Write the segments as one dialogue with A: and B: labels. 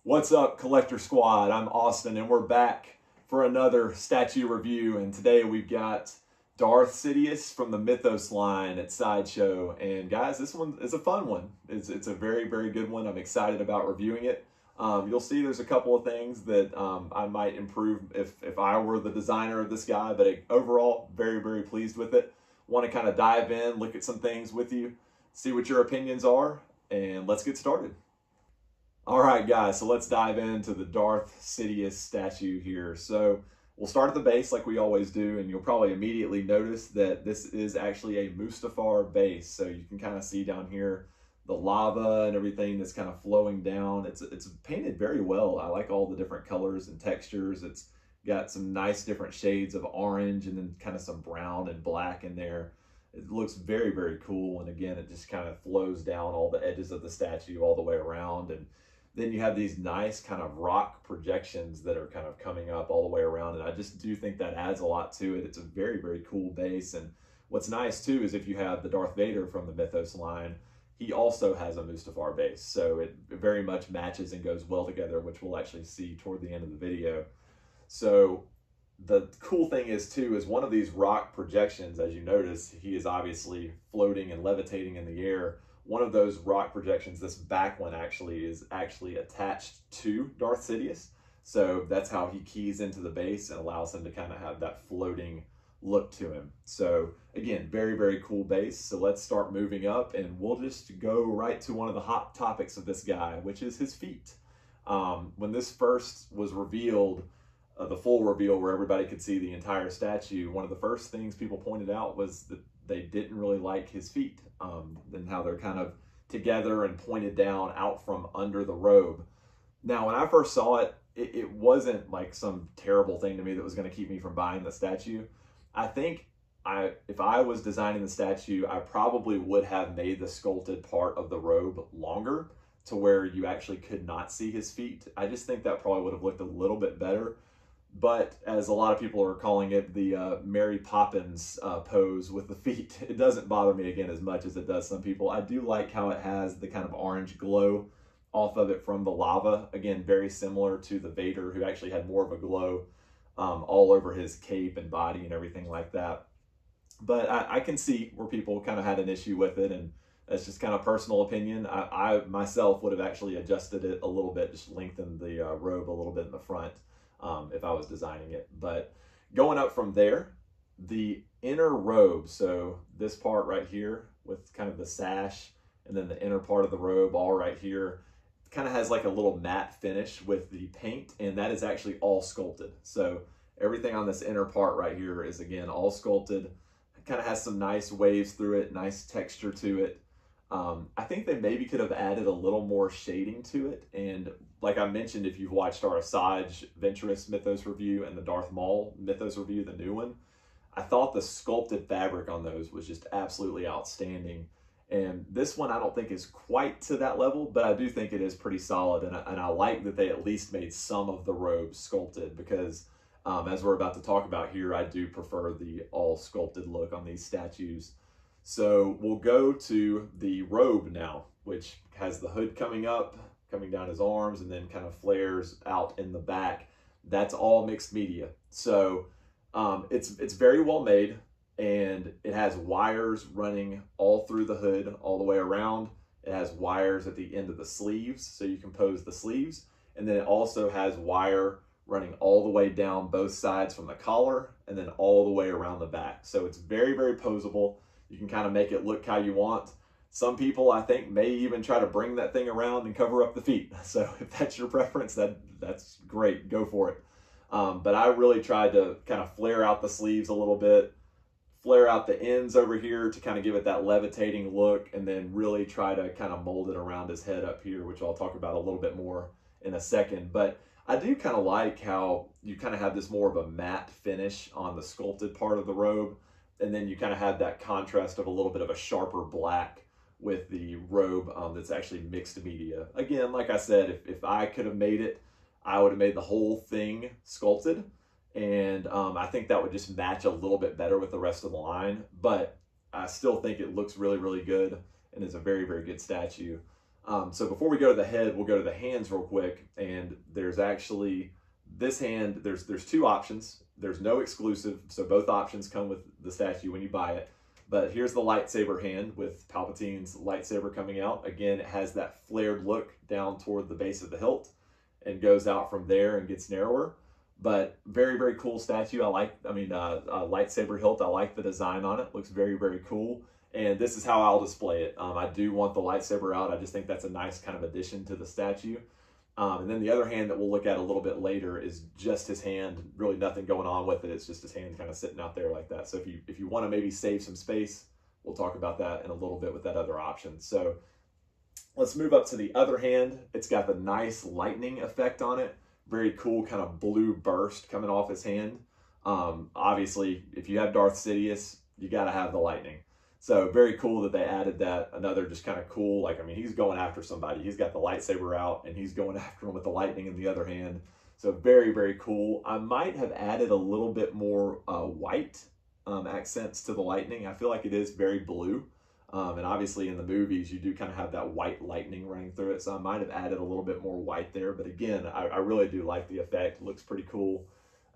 A: What's up, Collector Squad? I'm Austin, and we're back for another statue review. And today we've got Darth Sidious from the Mythos line at Sideshow. And guys, this one is a fun one. It's a very, very good one. I'm excited about reviewing it. You'll see there's a couple of things that I might improve if I were the designer of this guy, but overall, very, very pleased with it. Want to kind of dive in, look at some things with you, see what your opinions are, and let's get started. All right, guys, so let's dive into the Darth Sidious statue here. So we'll start at the base like we always do, and you'll probably immediately notice that this is actually a Mustafar base. So you can kind of see down here the lava and everything that's kind of flowing down. It's painted very well. I like all the different colors and textures. It's got some nice different shades of orange and then kind of some brown and black in there. It looks very, very cool. And again, it just kind of flows down all the edges of the statue all the way around. And then you have these nice kind of rock projections that are kind of coming up all the way around. And I just do think that adds a lot to it. It's a very, very cool base. And what's nice too is if you have the Darth Vader from the Mythos line, he also has a Mustafar base. So it very much matches and goes well together, which we'll actually see toward the end of the video. So the cool thing is too, is one of these rock projections, as you notice, he is obviously floating and levitating in the air. One of those rock projections, this back one is actually attached to Darth Sidious. So that's how he keys into the base and allows him to kind of have that floating look to him. So again, very, very cool base. So let's start moving up and we'll just go right to one of the hot topics of this guy, which is his feet. When this first was revealed, the full reveal where everybody could see the entire statue, one of the first things people pointed out was that they didn't really like his feet and how they're kind of together and pointed down out from under the robe. Now, when I first saw it, it wasn't like some terrible thing to me that was going to keep me from buying the statue. I think if I was designing the statue, I probably would have made the sculpted part of the robe longer to where you actually could not see his feet. I just think that probably would have looked a little bit better. But as a lot of people are calling it, the Mary Poppins pose with the feet, it doesn't bother me again as much as it does some people. I do like how it has the kind of orange glow off of it from the lava. Again, very similar to the Vader, who actually had more of a glow all over his cape and body and everything like that. But I can see where people kind of had an issue with it, and that's just kind of personal opinion. I myself would have actually adjusted it a little bit, just lengthened the robe a little bit in the front. If I was designing it. But going up from there, the inner robe, so this part right here with kind of the sash and then the inner part of the robe all right here, kind of has like a little matte finish with the paint, and that is actually all sculpted. So everything on this inner part right here is again all sculpted. It kind of has some nice waves through it, nice texture to it. I think they maybe could have added a little more shading to it. And like I mentioned, if you've watched our Asajj Ventress Mythos review and the Darth Maul Mythos review, the new one, I thought the sculpted fabric on those was just absolutely outstanding. And this one I don't think is quite to that level, but I do think it is pretty solid. And I like that they at least made some of the robe sculpted because as we're about to talk about here, I do prefer the all sculpted look on these statues. So we'll go to the robe now, which has the hood coming down his arms, and then kind of flares out in the back. That's all mixed media. So it's very well made, and it has wires running all through the hood, all the way around. It has wires at the end of the sleeves, so you can pose the sleeves. And then it also has wire running all the way down both sides from the collar, and then all the way around the back. So it's very, very posable. You can kind of make it look how you want. Some people, I think, may even try to bring that thing around and cover up the feet. So if that's your preference, that's great. Go for it. But I really tried to kind of flare out the sleeves a little bit, flare out the ends over here to kind of give it that levitating look, and then really try to kind of mold it around his head up here, which I'll talk about a little bit more in a second. But I do kind of like how you kind of have this more of a matte finish on the sculpted part of the robe. And then you kind of have that contrast of a little bit of a sharper black with the robe that's actually mixed media. Again, like I said, if I could have made it, I would have made the whole thing sculpted. And I think that would just match a little bit better with the rest of the line. But I still think it looks really, really good and is a very, very good statue. So before we go to the head, we'll go to the hands real quick. And there's actually this hand, there's two options. There's no exclusive, so both options come with the statue when you buy it. But here's the lightsaber hand with Palpatine's lightsaber coming out. Again, it has that flared look down toward the base of the hilt and goes out from there and gets narrower. But very, very cool statue. Lightsaber hilt. I like the design on it. Looks very, very cool. And this is how I'll display it. I do want the lightsaber out. I just think that's a nice kind of addition to the statue. And then the other hand that we'll look at a little bit later is just his hand, really nothing going on with it. It's just his hand kind of sitting out there like that. So if you want to maybe save some space, we'll talk about that in a little bit with that other option. So let's move up to the other hand. It's got the nice lightning effect on it. Very cool kind of blue burst coming off his hand. Obviously, if you have Darth Sidious, you got to have the lightning. So very cool that they added that. Another just kind of cool, he's going after somebody. He's got the lightsaber out and he's going after him with the lightning in the other hand. So very, very cool. I might have added a little bit more white accents to the lightning. I feel like it is very blue. And obviously in the movies, you do kind of have that white lightning running through it. So I might have added a little bit more white there. But again, I really do like the effect. It looks pretty cool.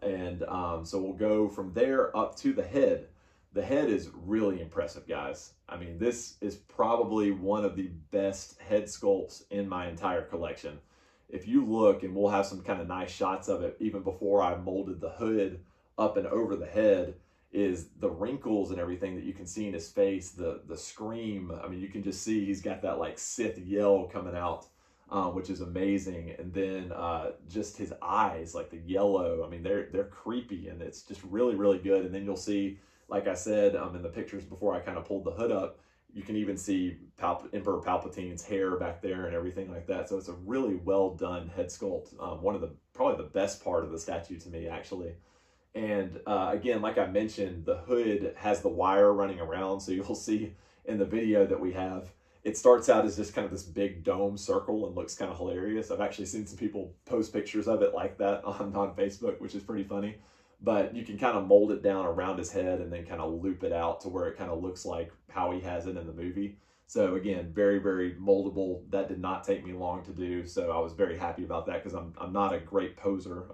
A: And so we'll go from there up to the head. The head is really impressive, guys. I mean, this is probably one of the best head sculpts in my entire collection. If you look, and we'll have some kind of nice shots of it even before I molded the hood up and over the head, is the wrinkles and everything that you can see in his face, the scream. I mean, you can just see he's got that like Sith yell coming out, which is amazing. And then just his eyes, like the yellow, I mean, they're creepy and it's just really, really good. And then you'll see, like I said, in the pictures before I kind of pulled the hood up, you can even see Emperor Palpatine's hair back there and everything like that. So it's a really well done head sculpt. One of probably the best part of the statue to me, actually. And again, like I mentioned, the hood has the wire running around. So you'll see in the video that we have, it starts out as just kind of this big dome circle and looks kind of hilarious. I've actually seen some people post pictures of it like that on Facebook, which is pretty funny. But you can kind of mold it down around his head and then kind of loop it out to where it kind of looks like how he has it in the movie. So again, very, very moldable. That did not take me long to do. So I was very happy about that because I'm not a great poser.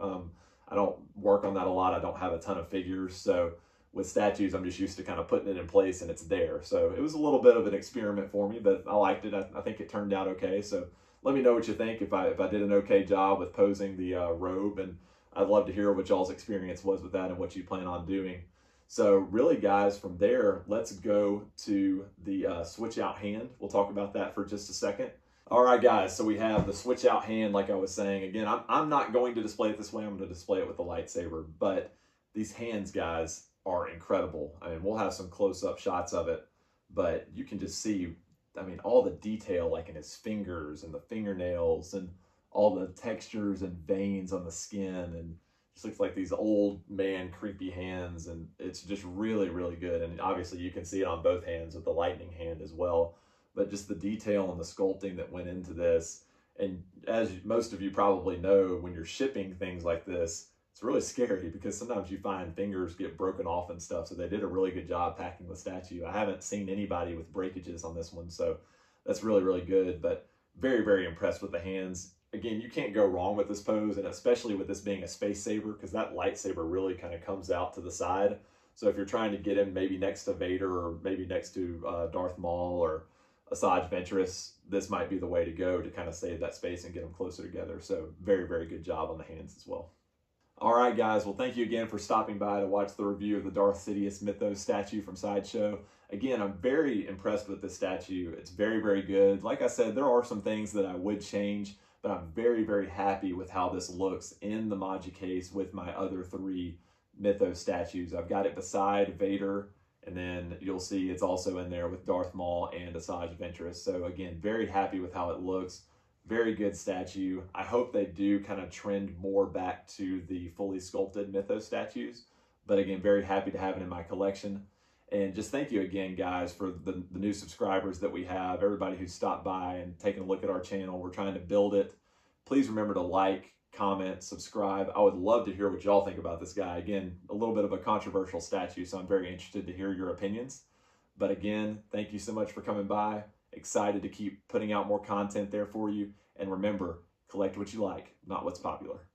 A: I don't work on that a lot. I don't have a ton of figures. So with statues, I'm just used to kind of putting it in place and it's there. So it was a little bit of an experiment for me, but I liked it. I think it turned out okay. So let me know what you think if I did an okay job with posing the robe, and I'd love to hear what y'all's experience was with that and what you plan on doing. So really, guys, from there, let's go to the switch out hand. We'll talk about that for just a second. All right, guys, so we have the switch out hand, like I was saying. Again, I'm not going to display it this way. I'm going to display it with the lightsaber. But these hands, guys, are incredible. I mean, we'll have some close-up shots of it. But you can just see, I mean, all the detail, like in his fingers and the fingernails and all the textures and veins on the skin, and just looks like these old man creepy hands, and it's just really, really good. And obviously you can see it on both hands with the lightning hand as well, but just the detail and the sculpting that went into this. And as most of you probably know, when you're shipping things like this, it's really scary because sometimes you find fingers get broken off and stuff. So they did a really good job packing the statue. I haven't seen anybody with breakages on this one, so that's really, really good. But very, very impressed with the hands. Again, you can't go wrong with this pose, and especially with this being a space saber, because that lightsaber really kind of comes out to the side. So if you're trying to get him maybe next to Vader or maybe next to Darth Maul or Asajj Ventress, this might be the way to go to kind of save that space and get them closer together. So very, very good job on the hands as well. All right, guys. Well, thank you again for stopping by to watch the review of the Darth Sidious Mythos statue from Sideshow. Again, I'm very impressed with this statue. It's very, very good. Like I said, there are some things that I would change, but I'm very, very happy with how this looks in the Maji case with my other 3 Mythos statues. I've got it beside Vader, and then you'll see it's also in there with Darth Maul and Asajj Ventress. So again, very happy with how it looks. Very good statue. I hope they do kind of trend more back to the fully sculpted Mythos statues. But again, very happy to have it in my collection. And just thank you again, guys, for the new subscribers that we have, everybody who's stopped by and taken a look at our channel. We're trying to build it. Please remember to like, comment, subscribe. I would love to hear what y'all think about this guy. Again, a little bit of a controversial statue, so I'm very interested to hear your opinions. But again, thank you so much for coming by, Excited to keep putting out more content there for you. And remember, collect what you like, not what's popular.